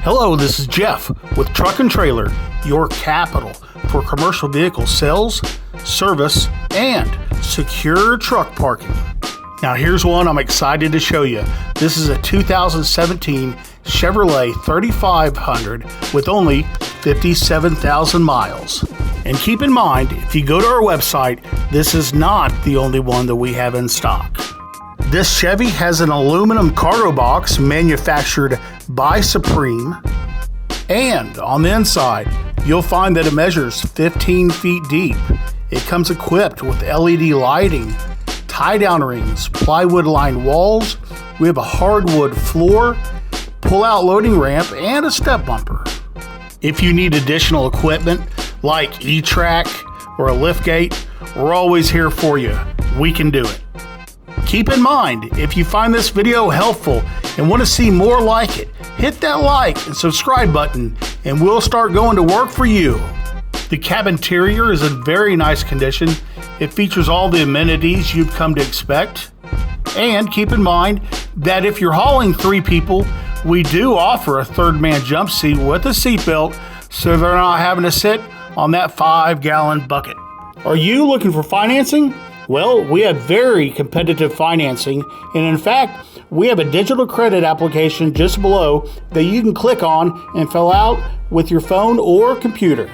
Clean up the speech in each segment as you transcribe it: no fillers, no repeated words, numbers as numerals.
Hello, this is Jeff with Truck and Trailer, your capital for commercial vehicle sales, service, and secure truck parking. Now here's one I'm excited to show you. This is a 2017 Chevrolet 3500 with only 57,000 miles. And keep in mind, if you go to our website, this is not the only one that we have in stock. This Chevy has an aluminum cargo box manufactured by Supreme, and on the inside, you'll find that it measures 15 feet deep. It comes equipped with LED lighting, tie-down rings, plywood-lined walls. We have a hardwood floor, pull-out loading ramp, and a step bumper. If you need additional equipment like E-Track or a liftgate, we're always here for you. We can do it. Keep in mind, if you find this video helpful and want to see more like it, hit that like and subscribe button and we'll start going to work for you. The cab interior is in very nice condition. It features all the amenities you've come to expect. And keep in mind that if you're hauling 3 people, we do offer a third man jump seat with a seatbelt so they're not having to sit on that 5-gallon bucket. Are you looking for financing? Well, we have very competitive financing, and in fact, we have a digital credit application just below that you can click on and fill out with your phone or computer.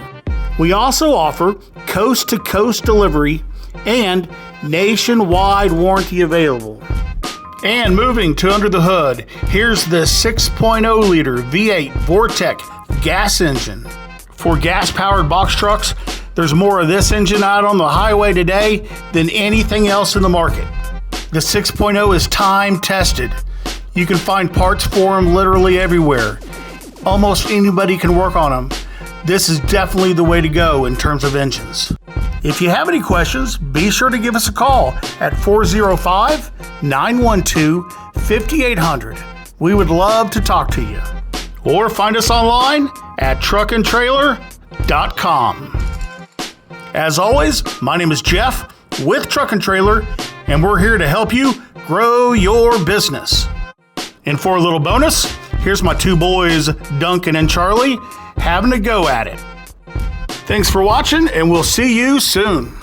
We also offer coast-to-coast delivery and nationwide warranty available. And moving to under the hood, here's the 6.0 liter V8 Vortec gas engine. For gas-powered box trucks, there's more of this engine out on the highway today than anything else in the market. The 6.0 is time-tested. You can find parts for them literally everywhere. Almost anybody can work on them. This is definitely the way to go in terms of engines. If you have any questions, be sure to give us a call at 405-912-5800. We would love to talk to you. Or find us online at Truck-n-Trailer.com. As always, my name is Jeff with Truck and Trailer, and we're here to help you grow your business. And for a little bonus, here's my 2 boys, Duncan and Charlie, having a go at it. Thanks for watching, and we'll see you soon.